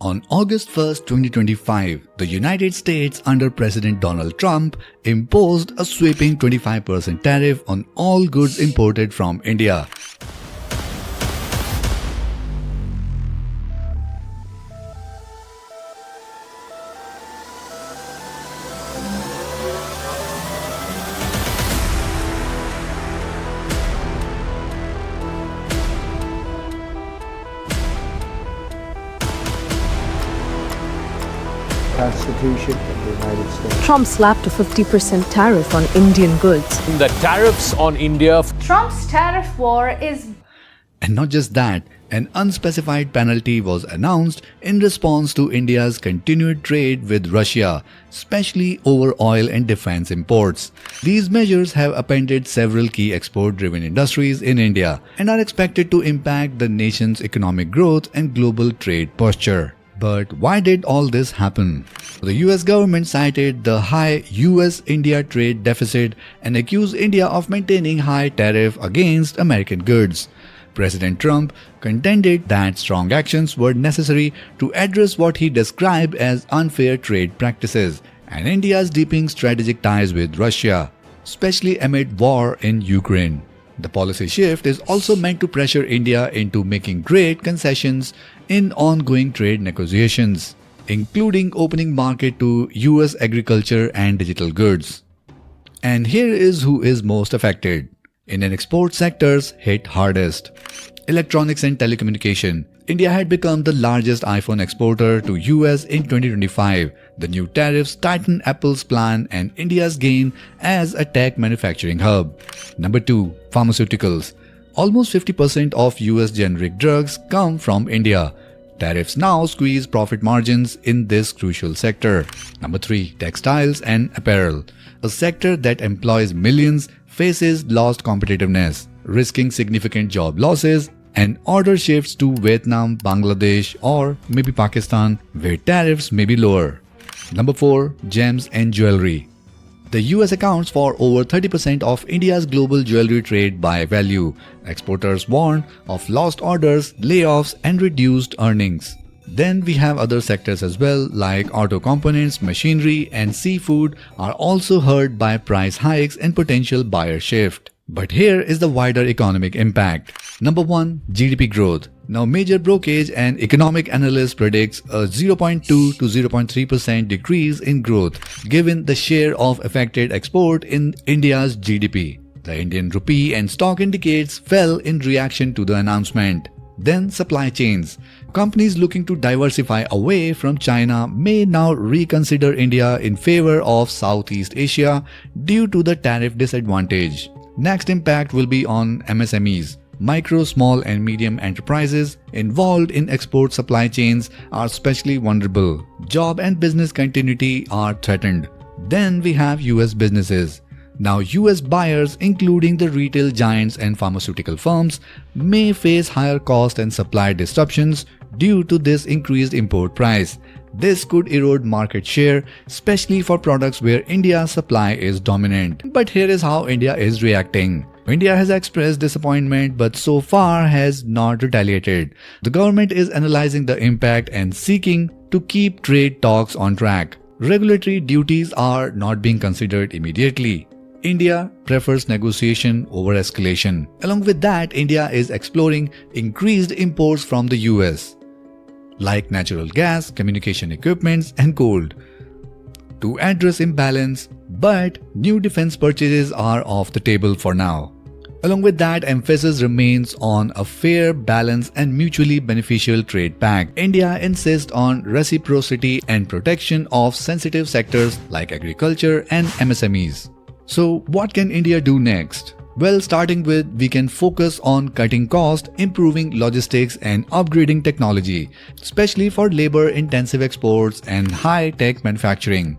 On August 1, 2025, the United States under President Donald Trump imposed a sweeping 25% tariff on all goods imported from India. Constitution of the United States. Trump slapped a 50% tariff on Indian goods. The tariffs on India. Trump's tariff war is... And not just that, an unspecified penalty was announced in response to India's continued trade with Russia, especially over oil and defense imports. These measures have upended several key export-driven industries in India and are expected to impact the nation's economic growth and global trade posture. But why did all this happen? The US government cited the high US-India trade deficit and accused India of maintaining high tariff against American goods. President Trump contended that strong actions were necessary to address what he described as unfair trade practices and India's deepening strategic ties with Russia, especially amid war in Ukraine. The policy shift is also meant to pressure India into making great concessions in ongoing trade negotiations, including opening market to US agriculture and digital goods. And here is who is most affected. Indian export sectors hit hardest. Electronics and telecommunication. India had become the largest iPhone exporter to US in 2025. The new tariffs tighten Apple's plan and India's gain as a tech manufacturing hub. Number 2. Pharmaceuticals. Almost 50% of US generic drugs come from India. Tariffs now squeeze profit margins in this crucial sector. Number 3. Textiles and apparel. A sector that employs millions faces lost competitiveness, risking significant job losses and order shifts to Vietnam, Bangladesh or maybe Pakistan where tariffs may be lower. Number 4. Gems and jewelry. The US accounts for over 30% of India's global jewelry trade by value. Exporters warn of lost orders, layoffs and reduced earnings. Then we have other sectors as well like auto components, machinery and seafood are also hurt by price hikes and potential buyer shift. But here is the wider economic impact. Number 1. GDP growth. Now major brokerage and economic analysts predicts a 0.2 to 0.3% decrease in growth given the share of affected export in India's GDP. The Indian rupee and stock indicates fell in reaction to the announcement. Then supply chains. Companies looking to diversify away from China may now reconsider India in favor of Southeast Asia due to the tariff disadvantage. Next impact will be on MSMEs. Micro, small and medium enterprises involved in export supply chains are especially vulnerable. Job and business continuity are threatened. Then we have US businesses. Now US buyers, including the retail giants and pharmaceutical firms, may face higher cost and supply disruptions due to this increased import price. This could erode market share, especially for products where India's supply is dominant. But here is how India is reacting. India has expressed disappointment but so far has not retaliated. The government is analyzing the impact and seeking to keep trade talks on track. Regulatory duties are not being considered immediately. India prefers negotiation over escalation. Along with that, India is exploring increased imports from the US, like natural gas, communication equipments and gold, to address imbalance, but new defense purchases are off the table for now. Along with that, emphasis remains on a fair, balanced and mutually beneficial trade pact. India insists on reciprocity and protection of sensitive sectors like agriculture and MSMEs. So what can India do next? Well, starting with, we can focus on cutting cost, improving logistics and upgrading technology, especially for labor-intensive exports and high-tech manufacturing.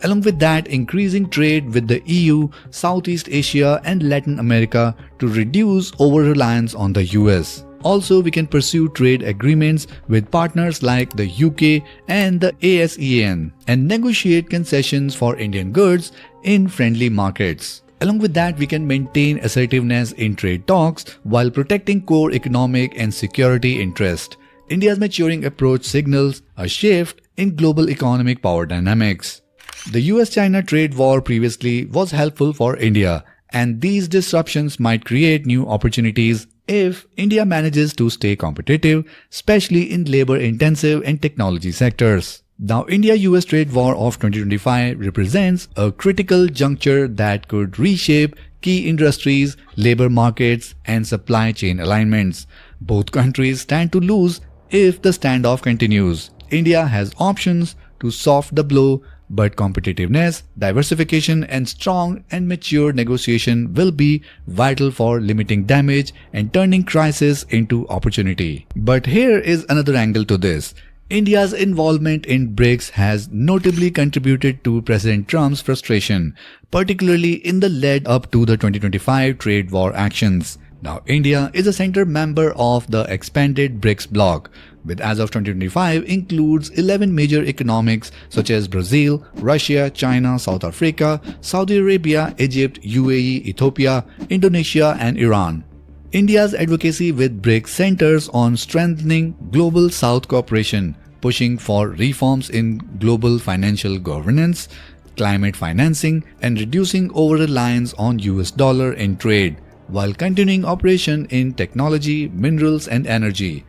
Along with that, increasing trade with the EU, Southeast Asia and Latin America to reduce over-reliance on the US. Also, we can pursue trade agreements with partners like the UK and the ASEAN and negotiate concessions for Indian goods in friendly markets. Along with that, we can maintain assertiveness in trade talks while protecting core economic and security interests. India's maturing approach signals a shift in global economic power dynamics. The US-China trade war previously was helpful for India, and these disruptions might create new opportunities if India manages to stay competitive, especially in labor-intensive and technology sectors. Now, India-US trade war of 2025 represents a critical juncture that could reshape key industries, labor markets, and supply chain alignments. Both countries stand to lose if the standoff continues. India has options to soften the blow, but competitiveness, diversification, and strong and mature negotiation will be vital for limiting damage and turning crisis into opportunity. But here is another angle to this. India's involvement in BRICS has notably contributed to President Trump's frustration, particularly in the lead up to the 2025 trade war actions. Now, India is a center member of the expanded BRICS bloc, which as of 2025 includes 11 major economics such as Brazil, Russia, China, South Africa, Saudi Arabia, Egypt, UAE, Ethiopia, Indonesia, and Iran. India's advocacy with BRICS centers on strengthening global South cooperation, pushing for reforms in global financial governance, climate financing, and reducing over-reliance on US dollar in trade, while continuing operation in technology, minerals, and energy.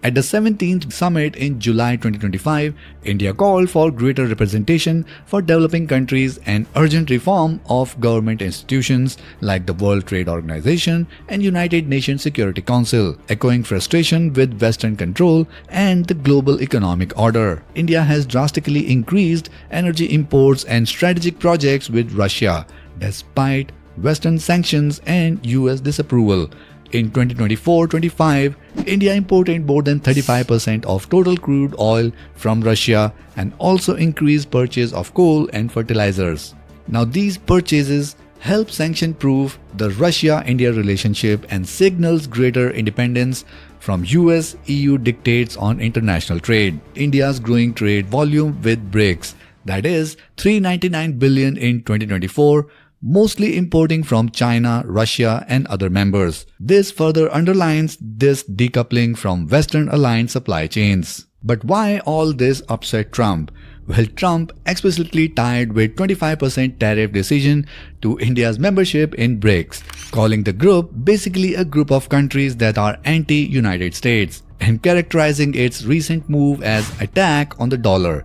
At the 17th summit in July 2025, India called for greater representation for developing countries and urgent reform of government institutions like the World Trade Organization and United Nations Security Council, echoing frustration with Western control and the global economic order. India has drastically increased energy imports and strategic projects with Russia, despite Western sanctions and US disapproval. In 2024-25, India imported more than 35% of total crude oil from Russia and also increased purchase of coal and fertilizers. Now, these purchases help sanction-proof the Russia-India relationship and signals greater independence from US-EU dictates on international trade. India's growing trade volume with BRICS, that is $399 billion in 2024, mostly importing from China, Russia, and other members. This further underlines this decoupling from Western-aligned supply chains. But why all this upset Trump? Well, Trump explicitly tied with 25% tariff decision to India's membership in BRICS, calling the group basically a group of countries that are anti-United States, and characterizing its recent move as attack on the dollar.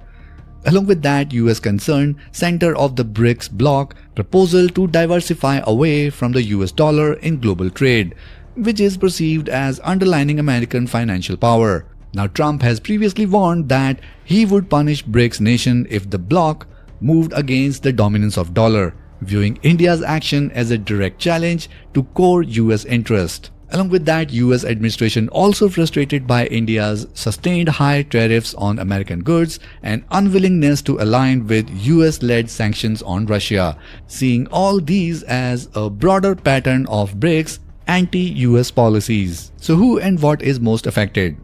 Along with that, US concern center of the BRICS bloc proposal to diversify away from the US dollar in global trade, which is perceived as underlining American financial power. Now, Trump has previously warned that he would punish BRICS nation if the bloc moved against the dominance of dollar, viewing India's action as a direct challenge to core US interest. Along with that, US administration also frustrated by India's sustained high tariffs on American goods and unwillingness to align with US-led sanctions on Russia, seeing all these as a broader pattern of BRICS anti-US policies. So who and what is most affected?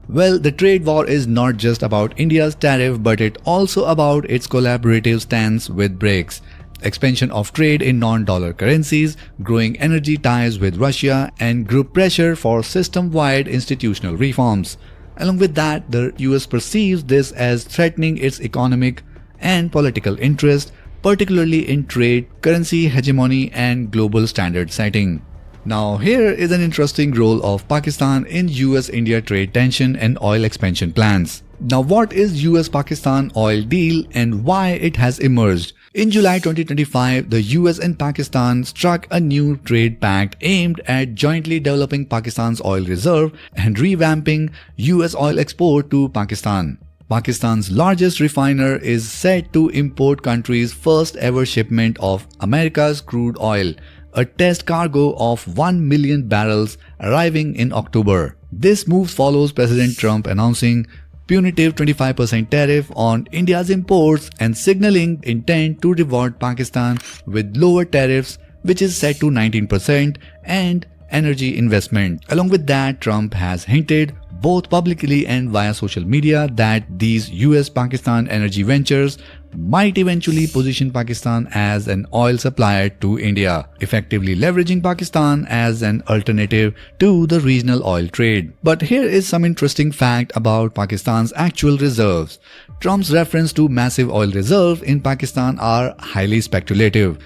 Well, the trade war is not just about India's tariff, but it also about its collaborative stance with BRICS. Expansion of trade in non-dollar currencies, growing energy ties with Russia, and group pressure for system-wide institutional reforms. Along with that, the US perceives this as threatening its economic and political interest, particularly in trade, currency hegemony, and global standard setting. Now, here is an interesting role of Pakistan in US-India trade tension and oil expansion plans. Now, what is US-Pakistan oil deal and why it has emerged? In July 2025, the US and Pakistan struck a new trade pact aimed at jointly developing Pakistan's oil reserve and revamping US oil export to Pakistan. Pakistan's largest refiner is set to import country's first ever shipment of America's crude oil, a test cargo of 1 million barrels arriving in October. This move follows President Trump announcing punitive 25% tariff on India's imports and signaling intent to reward Pakistan with lower tariffs, which is set to 19%, and energy investment. Along with that, Trump has hinted both publicly and via social media, that these US-Pakistan energy ventures might eventually position Pakistan as an oil supplier to India, effectively leveraging Pakistan as an alternative to the regional oil trade. But here is some interesting fact about Pakistan's actual reserves. Trump's reference to massive oil reserve in Pakistan are highly speculative.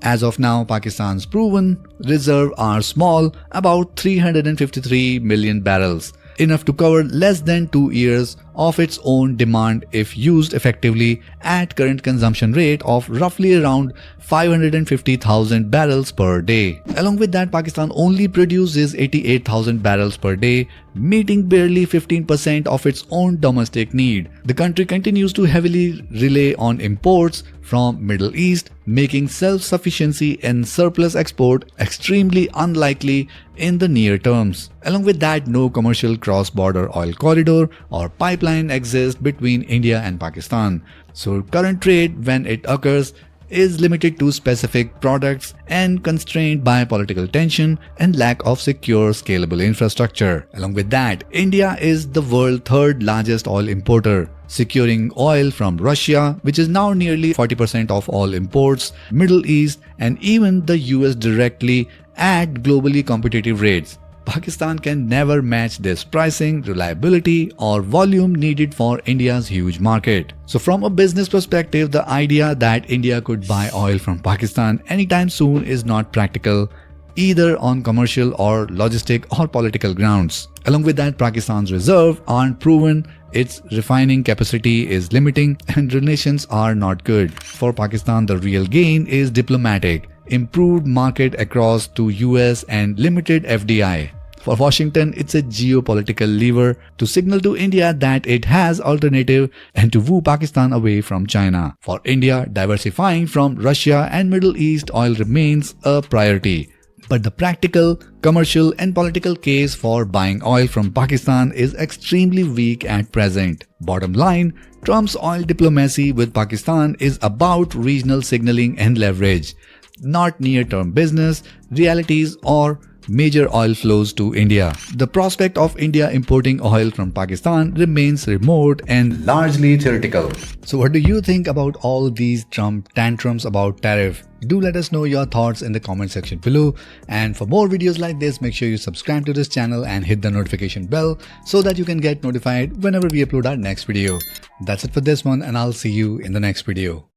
As of now, Pakistan's proven reserve are small, about 353 million barrels, enough to cover less than 2 years of its own demand if used effectively at current consumption rate of roughly around 550,000 barrels per day. Along with that, Pakistan only produces 88,000 barrels per day, meeting barely 15% of its own domestic need. The country continues to heavily rely on imports from Middle East, making self-sufficiency and surplus export extremely unlikely in the near terms. Along with that, no commercial cross-border oil corridor or pipeline exists between India and Pakistan. So current trade, when it occurs, is limited to specific products and constrained by political tension and lack of secure, scalable infrastructure. Along with that, India is the world's third largest oil importer, securing oil from Russia, which is now nearly 40% of all imports, Middle East, and even the US directly at globally competitive rates. Pakistan can never match this pricing, reliability, or volume needed for India's huge market. So from a business perspective, the idea that India could buy oil from Pakistan anytime soon is not practical, either on commercial or logistic or political grounds. Along with that, Pakistan's reserves aren't proven, its refining capacity is limiting, and relations are not good. For Pakistan, the real gain is diplomatic, improved market across to US and limited FDI. For Washington, it's a geopolitical lever to signal to India that it has alternative and to woo Pakistan away from China. For India, diversifying from Russia and Middle East oil remains a priority. But the practical, commercial and political case for buying oil from Pakistan is extremely weak at present. Bottom line, Trump's oil diplomacy with Pakistan is about regional signaling and leverage, not near-term business, realities or major oil flows to India. The prospect of India importing oil from Pakistan remains remote and largely theoretical. So what do you think about all these Trump tantrums about tariff? Do let us know your thoughts in the comment section below, and for more videos like this, make sure you subscribe to this channel and hit the notification bell so that you can get notified whenever we upload our next video. That's it for this one, and I'll see you in the next video.